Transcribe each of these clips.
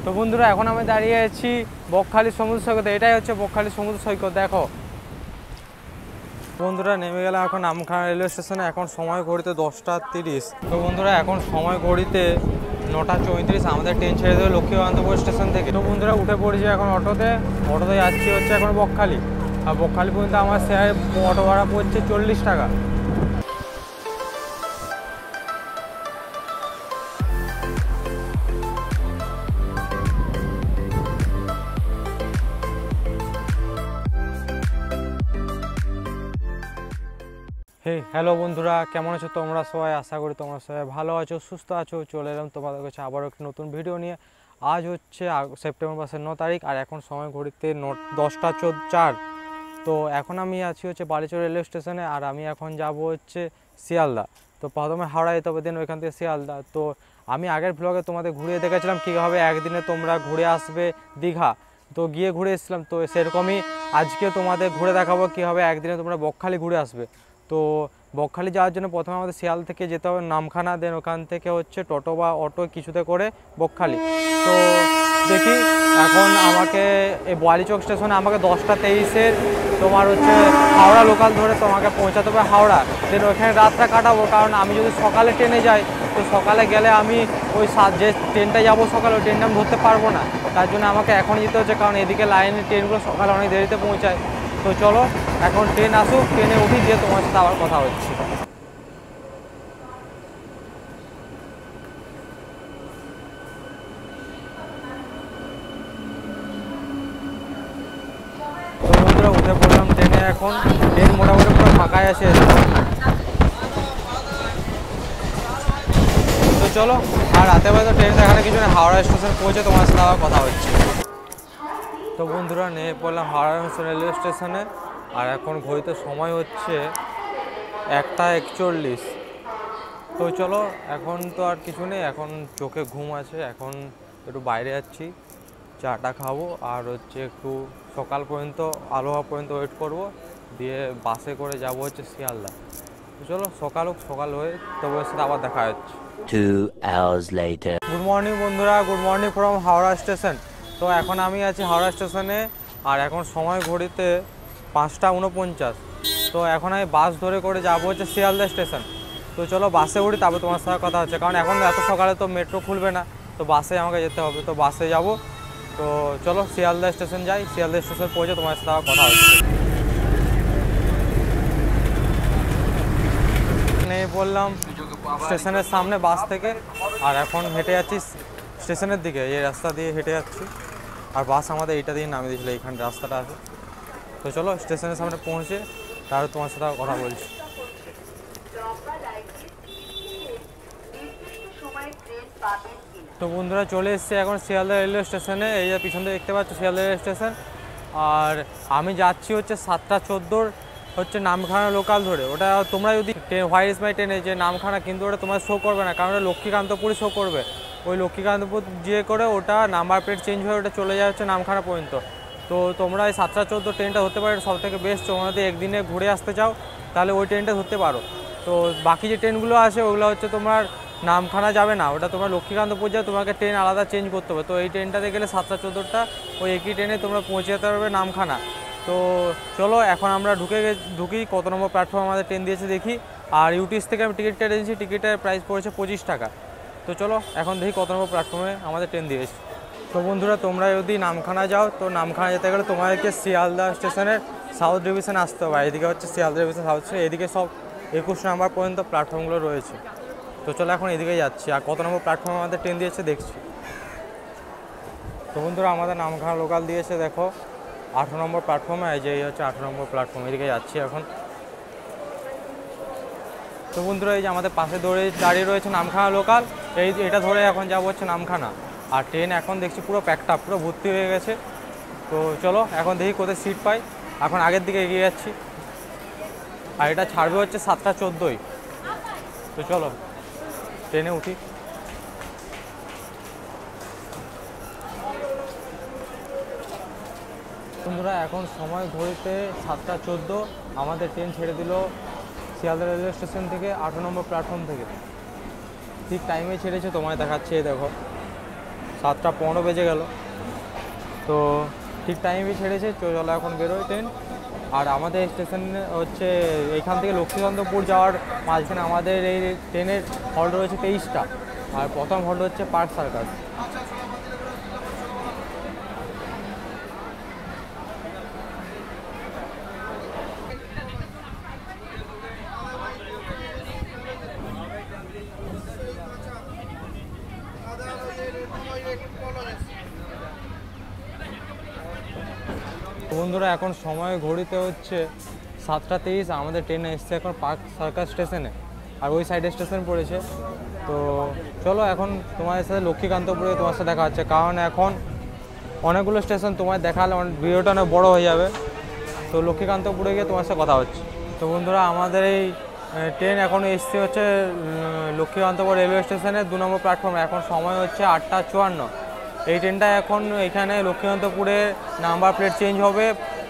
তো বন্ধুরা এখন আমি দাঁড়িয়ে আছি বকখালি সমুদ্র সৈকতে। এটাই হচ্ছে বকখালি সমুদ্র সৈকত। দেখো বন্ধুরা নেমে গেলাম এখন নামখানা রেলওয়ে স্টেশনে। এখন সময় ঘড়িতে 10:30। তো বন্ধুরা এখন সময় ঘড়িতে 9:34। আমাদের ট্রেন ছেড়ে দেবে লক্ষ্মীকান্তপুর স্টেশন থেকে। তো বন্ধুরা উঠে পড়েছি এখন অটোতে যাচ্ছি হচ্ছে এখন বকখালি। আর বকখালি পর্যন্ত আমার শেয়ার অটো ভাড়া পড়ছে 40 টাকা। হ্যালো বন্ধুরা, কেমন আছো তোমরা সবাই? আশা করি তোমরা সবাই ভালো আছো, সুস্থ আছো। চলে এলাম তোমাদের কাছে আবারও একটি নতুন ভিডিও নিয়ে। আজ হচ্ছে সেপ্টেম্বর মাসের 9 তারিখ আর এখন সময় ঘড়িতে 10:04। তো এখন আমি আছি হচ্ছে বালিচর রেলওয়ে স্টেশনে আর আমি এখন যাব হচ্ছে শিয়ালদা। তো প্রথমে হাওড়া যেতে হবে, দেন ওইখান থেকে শিয়ালদা। তো আমি আগের ব্লগে তোমাদের ঘুরিয়ে দেখেছিলাম কীভাবে একদিনে তোমরা ঘুরে আসবে দীঘা। তো গিয়ে ঘুরে এসেছিলাম, তো সেরকমই আজকে তোমাদের ঘুরে দেখাবো কীভাবে একদিনে তোমরা বকখালি ঘুরে আসবে। তো বকখালি যাওয়ার জন্য প্রথমে আমাদের শিয়াল থেকে যেতে হবে নামখানা, দেন ওখান থেকে হচ্ছে টোটো বা অটো কিছুতে করে বকখালি। তো দেখি এখন আমাকে এই বালিচক স্টেশনে আমাকে 10:23 তোমার হচ্ছে হাওড়া লোকাল ধরে তোমাকে পৌঁছাতে হবে হাওড়া। দেন ওইখানে রাতটা কাটাবো, কারণ আমি যদি সকালে ট্রেনে যাই তো সকালে গেলে আমি ওই যে ট্রেনটা যাবো সকালে ওই ট্রেনটা আমি ধরতে পারবো না। তার জন্য আমাকে এখন যেতে হচ্ছে, কারণ এদিকে লাইনের ট্রেনগুলো সকালে অনেক দেরিতে পৌঁছায়। তো চলো এখন ট্রেন আসুক, ট্রেনে উঠি, দিয়ে তোমার সাথে আবার কথা হচ্ছে। তো বন্ধুরা উঠে পড়লাম ট্রেনে। এখন ট্রেন মোটামুটি পুরো ফাঁকায় আসে। তো চলো, আর রাতে বেলা তো ট্রেন দেখানো কিছু না, হাওড়া স্টেশন পৌঁছে তোমার সাথে আবার কথা হচ্ছে। তো বন্ধুরা নেমে পড়লাম হাওড়া রেলওয়ে স্টেশনে আর এখন ঘড়িতে সময় হচ্ছে 1:41। তো চলো এখন তো আর কিছু নেই, এখন চোখে ঘুম আছে। এখন একটু বাইরে যাচ্ছি, চাটা খাবো আর হচ্ছে একটু সকাল পর্যন্ত আলো হওয়া পর্যন্ত ওয়েট করব, দিয়ে বাসে করে যাব হচ্ছে শিয়ালদা। তো চলো সকাল হোক, সকাল হয়ে তবে সাথে আবার দেখা হচ্ছে। 2 hours later. গুড মর্নিং বন্ধুরা, good morning from Howrah station. তো এখন আমি আছি হাওড়া স্টেশনে আর এখন সময় ঘড়িতে 5:49। তো এখন আমি বাস ধরে করে যাবো হচ্ছে শিয়ালদা স্টেশন। তো চলো বাসে উঠি, তারপর তোমার সাথে কথা হচ্ছে, কারণ এখন এত সকালে তো মেট্রো খুলবে না, তো বাসে আমাকে যেতে হবে। তো বাসে যাব। তো চলো শিয়ালদা স্টেশন যাই, শিয়ালদা স্টেশন পৌঁছে তোমার সাথে কথা হচ্ছে। নেমে পড়লাম স্টেশনের সামনে বাস থেকে আর এখন হেঁটে যাচ্ছি স্টেশনের দিকে। এই রাস্তা দিয়ে হেঁটে যাচ্ছি আর বাস আমাদের এইটা দিয়ে নামিয়ে দিয়েছিল, এইখানে রাস্তাটা আছে। তো চলো স্টেশনের সামনে পৌঁছে তারপর তোমার সাথে কথা বলছি। তো বন্ধুরা চলে এসেছে এখন শিয়ালদা রেলওয়ে স্টেশনে। এই যে পিছন দিয়ে দেখতে পাচ্ছ শিয়ালদা রেলওয়ে স্টেশন। আর আমি যাচ্ছি হচ্ছে 7:14 হচ্ছে নামখানা লোকাল ধরে। ওটা তোমরা যদি হোয়াইট ইজ মাই ট্রেনে যে নামখানা, কিন্তু ওটা তোমার শো করবে না, কারণ ওটা লক্ষ্মীকান্তপুরই শো করবে। ওই লক্ষ্মীকান্তপুর যে করে ওটা নাম্বার প্লেট চেঞ্জ হয়ে ওটা চলে যায় হচ্ছে নামখানা পর্যন্ত। তো তোমরা এই 7:14 ট্রেনটা ধরতে পারো, সব থেকে বেস্ট। তোমরা যদি একদিনে ঘুরে আসতে চাও তাহলে ওই ট্রেনটা ধরতে পারো। তো বাকি যে ট্রেনগুলো আছে ওগুলো হচ্ছে তোমার নামখানা যাবে না, ওটা তোমার লক্ষ্মীকান্তপুর যাও, তোমাকে ট্রেন আলাদা চেঞ্জ করতে হবে। তো এই ট্রেনটাতে গেলে 7:14টা ওই একই ট্রেনে তোমরা পৌঁছে যেতে পারবে নামখানা। তো চলো এখন আমরা ঢুকি কত নম্বর প্ল্যাটফর্ম আমাদের ট্রেন দিয়েছে দেখি। আর ইউটিএস থেকে আমি টিকিট কেটেছি, টিকিটের প্রাইস পড়েছে 25 টাকা। তো চলো এখন দেখি কত নম্বর প্ল্যাটফর্মে আমাদের ট্রেন দিয়েছে। তো বন্ধুরা তোমরা যদি নামখানা যাও, তো নামখানা যেতে গেলে তোমাদেরকে শিয়ালদা স্টেশনের সাউথ ডিভিশন আসতে হবে। এদিকে হচ্ছে শিয়ালদা ডিভিশন সাউথ স্টেশন, এদিকে সব 21 নম্বর পর্যন্ত প্ল্যাটফর্মগুলো রয়েছে। তো চলো এখন এদিকে যাচ্ছি আর কত নম্বর প্ল্যাটফর্মে আমাদের ট্রেন দিয়েছে দেখছি। তো বন্ধুরা আমাদের নামখানা লোকাল দিয়েছে দেখো 18 নম্বর প্ল্যাটফর্মে। এই যে এই হচ্ছে 18 নম্বর প্ল্যাটফর্ম, এদিকে যাচ্ছি এখন। তো বন্ধুরা এই যে আমাদের পাশে দাঁড়িয়ে রয়েছে নামখানা লোকাল, এটা ধরে এখন যাবো হচ্ছে নামখানা। আর ট্রেন এখন দেখছি পুরো প্যাকড আপ, পুরো ভর্তি হয়ে গেছে। তো চলো এখন দেখি কোথায় সিট পাই, এখন আগের দিকে এগিয়ে যাচ্ছি। আর এটা ছাড়বে হচ্ছে 7:14। তো চলো ট্রেনে উঠি। বন্ধুরা এখন সময় ঘড়িতে 7:14, আমাদের ট্রেন ছেড়ে দিল শিয়ালদা রেলওয়ে স্টেশন থেকে 18 নম্বর প্ল্যাটফর্ম থেকে। ঠিক টাইমে ছেড়েছে, তোমায় দেখাচ্ছে দেখো 7:15 বেজে গেল। তো ঠিক টাইমে ছেড়েছে, চলো এখন বেরোয় ট্রেন। আর আমাদের স্টেশন হচ্ছে এখান থেকে লক্ষ্মীকান্তপুর যাওয়ার মাঝখানে আমাদের এই ট্রেনের হল্ট রয়েছে 23টা। আর প্রথম হল্ট হচ্ছে পার্ক সার্কাস। বন্ধুরা এখন সময় ঘড়িতে হচ্ছে 7:23। আমাদের ট্রেনে এসছে এখন পার্ক সার্কাস স্টেশনে, আর ওই সাইডে স্টেশন পড়েছে। তো চলো এখন তোমাদের সাথে লক্ষ্মীকান্তপুরে তোমার সাথে দেখা হচ্ছে, কারণ এখন অনেকগুলো স্টেশন তোমার দেখালে ভিডিওটা অনেক বড়ো হয়ে যাবে। তো লক্ষ্মীকান্তপুরে গিয়ে তোমার সাথে কথা হচ্ছে। তো বন্ধুরা আমাদের এই ট্রেন এখন এসছে হচ্ছে লক্ষ্মীকান্তপুর রেলওয়ে স্টেশনে 2 নম্বর প্ল্যাটফর্মে। এখন সময় হচ্ছে 8:54। এই ট্রেনটা এখন এখানে লক্ষ্মীকান্তপুরে নাম্বার প্লেট চেঞ্জ হবে,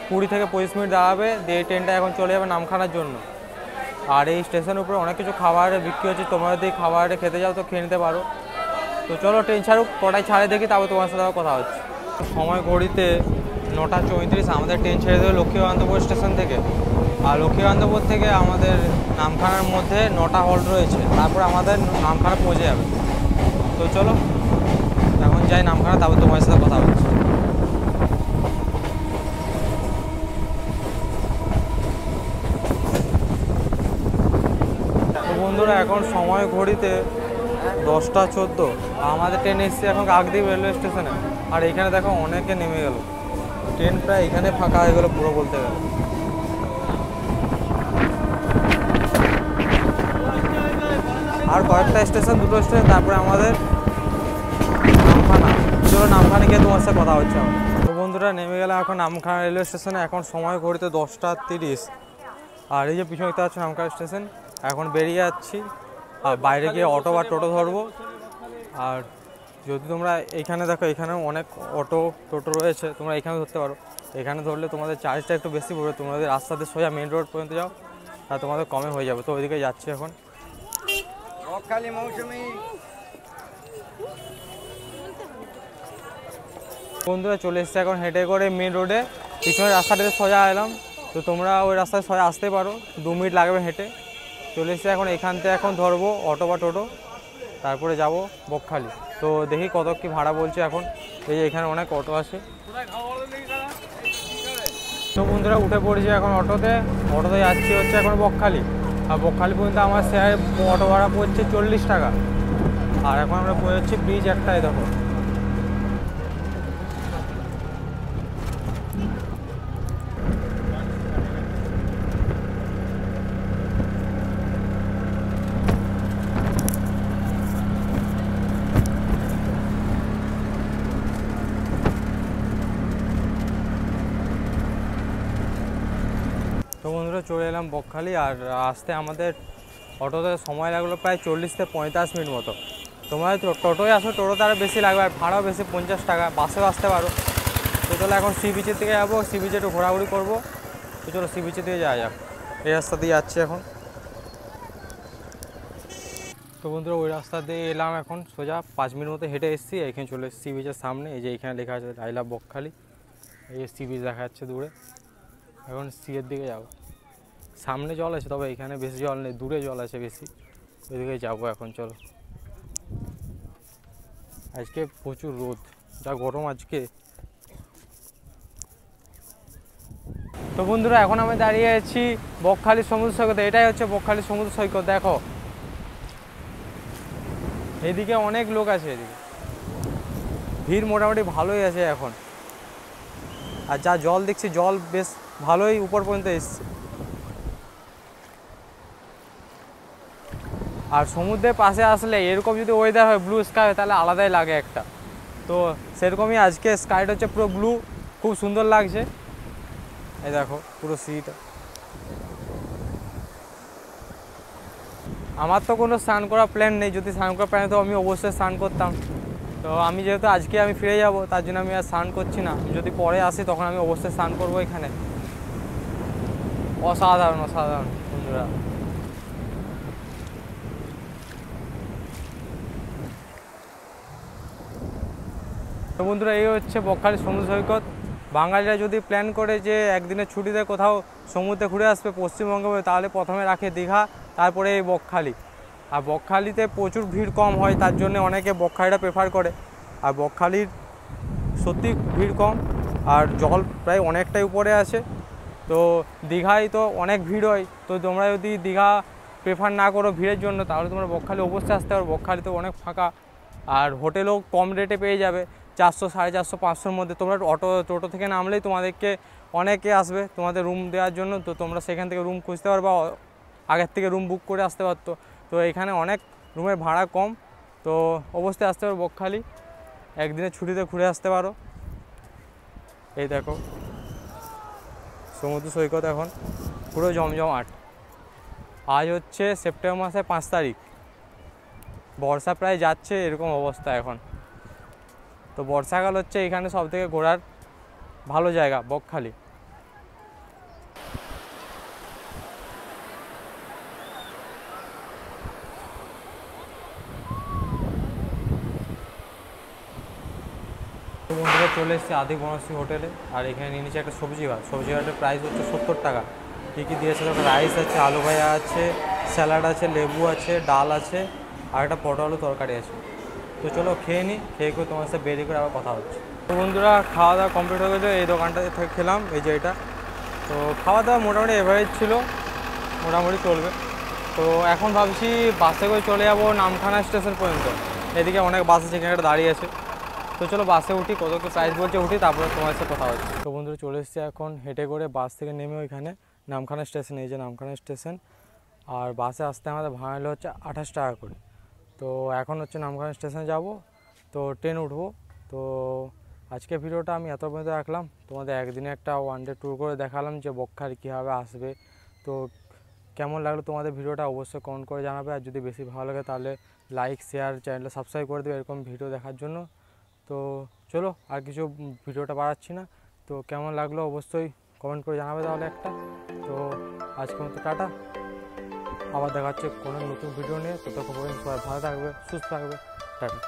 20 থেকে 25 মিনিট দাঁড়াবে, দিয়ে এই ট্রেনটা এখন চলে যাবে নামখানার জন্য। আর এই স্টেশনের উপরে অনেক কিছু খাবার বিক্রি হচ্ছে, তোমরা যদি খাবার খেতে যাও তো খেয়ে নিতে পারো। তো চলো ট্রেন ছাড়ুক, কটায় ছাড়ে দেখি, তারপর তোমার সাথে কথা হচ্ছে। সময় ঘড়িতে 9:34। আমাদের ট্রেন ছেড়ে দেবে লক্ষ্মীকান্তপুর স্টেশন থেকে। আর লক্ষ্মীকান্তপুর থেকে আমাদের নামখানার মধ্যে 9টা হল্ট রয়েছে, তারপর আমাদের নামখানা পৌঁছে যাবে। তো চলো এখন যাই নামখানা, তারপর তোমার সাথে কথা হচ্ছে। তো বন্ধুরা এখন সময় ঘড়িতে 10:14। আমাদের ট্রেন এসছে এখন কাকদ্বীপ রেলওয়ে স্টেশনে। আর এখানে দেখো অনেকে নেমে গেল, ট্রেন প্রায় এখানে ফাঁকা হয়ে গেলো পুরো বলতে গেলে। আর কয়েকটা স্টেশন, 2টো স্টেশন, তারপরে আমাদের নামখানা। চলো নামখানা গিয়ে তোমার সাথে কথা হচ্ছে আমার। তো বন্ধুরা নেমে গেলাম এখন নামখানা রেলওয়ে স্টেশনে। এখন সময় ঘড়িতে 10:30। আর এই যে পিছনে দেখতে পাচ্ছ নামখানা স্টেশন। এখন বেরিয়ে যাচ্ছি, আর বাইরে গিয়ে অটো বা টোটো ধরবো। আর যদি তোমরা এইখানে দেখো, এখানেও অনেক অটো টোটো রয়েছে, তোমরা এখানে ধরতে পারো। এখানে ধরলে তোমাদের চার্জটা একটু বেশি পড়বে। তোমরা যদি রাস্তাতে সোজা মেন রোড পর্যন্ত যাও তা তোমাদের কমে হয়ে যাবে। তো ওইদিকে যাচ্ছি এখন। বন্ধুরা চলে এসছে এখন হেঁটে করে মেন রোডে, পিছনের রাস্তাটাতে সোজা এলাম। তো তোমরা ওই রাস্তায় সোজা আসতে পারো, 2 মিনিট লাগবে হেঁটে। চলে এসছে এখন এখান থেকে এখন ধরবো অটো বা টোটো, তারপরে যাব বকখালি। তো দেখি কত কি ভাড়া বলছে এখন। এই যে এখানে অনেক অটো আছে। তো বন্ধুরা উঠে পড়েছি এখন অটোতে যাচ্ছি হচ্ছে এখন বকখালি। আর বকখালি পর্যন্ত আমার শেয়ার অটো ভাড়া পড়ছে 40 টাকা। আর এখন আমরা পড়ে ব্রিজ একটাই দেখো। তো বন্ধুরা চলে এলাম বকখালি। আর আসতে আমাদের অটোতে সময় লাগলো প্রায় 40 থেকে 45 মিনিট মতো। তোমরা টোটোয় আসো, টোটোতে আরও বেশি লাগবে, আর ভাড়াও বেশি 50 টাকা। বাসেও আসতে পারো। তো চলো এখন সি বিচের দিকে যাবো, সি বিচে একটু ঘোরাঘুরি করবো। তো চলো সি বিচের দিকে যাওয়া যাক। এই রাস্তা দিয়ে যাচ্ছি এখন। তো বন্ধুরা ওই রাস্তা দিয়ে এলাম এখন সোজা, 5 মিনিট মতো হেঁটে এসেছি। এখানে চলে এসেছি সি বিচের সামনে। এই যে এখানে লেখা আছে আই লাভ বকখালি। এই সি বিচ দেখা যাচ্ছে দূরে। এখন সিয়ের দিকে যাবো। সামনে জল আছে, তবে এখানে বেশি জল নেই, দূরে জল আছে বেশি। ওইদিকে যাবো এখন। চলো আজকে প্রচুর রোদ, যা গরম আজকে। তো বন্ধুরা এখন আমি দাঁড়িয়ে আছি বকখালি সমুদ্র সৈকতে। এটাই হচ্ছে বকখালি সমুদ্র সৈকত। দেখো এদিকে অনেক লোক আছে, এদিকে ভিড় মোটামুটি ভালোই আছে এখন। আর যা জল দেখছি, জল বেশ ভালোই উপর পর্যন্ত এসছে। আর সমুদ্রের পাশে আসলে এরকম যদি ওয়েদার হয়, ব্লু স্কাই হয়, তাহলে আলাদাই লাগে একটা। তো সেরকমই আজকে স্কাইটা হচ্ছে পুরো ব্লু, খুব সুন্দর লাগছে। এই দেখো পুরো সিটা। আমার তো কোনো স্নান করার প্ল্যান নেই, যদি স্নান করার প্ল্যান তো আমি অবশ্যই স্নান করতাম। তো আমি যেহেতু আজকে আমি ফিরে যাব, তার জন্য আমি আর স্নান করছি না। যদি পরে আসি তখন আমি অবশ্যই স্নান করবো এখানে। অসাধারণ অসাধারণ বন্ধুরা। তো বন্ধুরা, এই হচ্ছে বকখালি সমুদ্র সৈকত। বাঙালিরা যদি প্ল্যান করে যে একদিনের ছুটিতে কোথাও সমুদ্রে ঘুরে আসবে পশ্চিমবঙ্গে, তাহলে প্রথমে রাখে দীঘা, তারপরে এই বকখালি। আর বকখালিতে প্রচুর ভিড় কম হয়, তার জন্য অনেকে বকখালিটা প্রেফার করে। আর বকখালির সত্যি ভিড় কম, আর জল প্রায় অনেকটাই উপরে আছে। তো দীঘায় তো অনেক ভিড় হয়, তো তোমরা যদি দীঘা প্রেফার না করো ভিড়ের জন্য, তাহলে তোমরা বকখালি অবশ্যই আসতে পারো। বকখালি তো অনেক ফাঁকা, আর হোটেলও কম রেটে পেয়ে যাবে, 400, 450, 500-র মধ্যে। তোমরা টোটো থেকে নামলেই তোমাদেরকে অনেকে আসবে তোমাদের রুম দেওয়ার জন্য, তো তোমরা সেখান থেকে রুম খুঁজতে পারবা, আগের থেকে রুম বুক করে আসতে পারতো। তো এখানে অনেক রুমের ভাড়া কম, তো অবশ্যই আসতে পারো বকখালি, একদিনের ছুটিতে ঘুরে আসতে পারো। এই দেখো সমুদ্র সৈকত এখন পুরো জমজমাট। আজ হচ্ছে সেপ্টেম্বর মাসের 5 তারিখ, বর্ষা প্রায় যাচ্ছে, এরকম অবস্থা এখন। তো বর্ষাকাল হচ্ছে এখানে সবথেকে ঘোরার ভালো জায়গা বকখালি। তো বন্ধুরা, চলে এসেছি আদি বনশ্রী হোটেলে, আর এখানে নিয়ে নিচ্ছে একটা সবজি ভাত। সবজি ভাতের প্রাইস হচ্ছে 70 টাকা। কী কী দিয়েছে দেখো, রাইস আছে, আলু ভাজা আছে, স্যালাড আছে, লেবু আছে, ডাল আছে, আর একটা পটল আলু তরকারি আছে। তো চলো খেয়ে নিই, খেয়ে করে তোমার সাথে বেরিয়ে করে আবার কথা হচ্ছে। তো বন্ধুরা, খাওয়া দাওয়া কমপ্লিট হয়ে গেছে, এই দোকানটা থেকে খেলাম, এই যে এটা। তো খাওয়া দাওয়া মোটামুটি এভারেজ ছিল, মোটামুটি চলবে। তো এখন ভাবছি বাসে করে চলে যাবো নামখানা স্টেশন পর্যন্ত। এদিকে অনেক বাস আছে, এখানে একটা দাঁড়িয়ে আছে। তো চলো বাসে উঠি, কত কি প্রাইস বলছে উঠি, তারপরে তোমার সাথে কথা হচ্ছে। তো বন্ধুরা, চলে এসেছি এখন হেঁটে করে বাস থেকে নেমে ওইখানে নামখানা স্টেশন, এই যে নামখানা স্টেশন। আর বাসে আসতে আমাদের ভাড়া হলো হচ্ছে 28 টাকা করে। তো এখন হচ্ছে নামখানা স্টেশনে যাব, তো ট্রেন উঠবো। তো আজকে ভিডিওটা আমি এত পর্যন্ত রাখলাম। তোমাদের একদিনে একটা ওয়ান ডে ট্যুর করে দেখালাম যে বকখালি কীভাবে আসবে। তো কেমন লাগলো তোমাদের ভিডিওটা অবশ্যই কমেন্ট করে জানাবে, আর যদি বেশি ভালো লাগে তাহলে লাইক, শেয়ার, চ্যানেলটা সাবস্ক্রাইব করে দেবে এরকম ভিডিও দেখার জন্য। তো চলো আর কিছু ভিডিওটা বাড়াচ্ছি না, তো কেমন লাগলো অবশ্যই কমেন্ট করে জানাবে তাহলে একটা। তো আজকের মতো টাটা, আবার দেখা হচ্ছে কোনো নতুন ভিডিও নিয়ে। ততক্ষণ পর্যন্ত সবাই ভালো থাকবে, সুস্থ থাকবে, টাটা।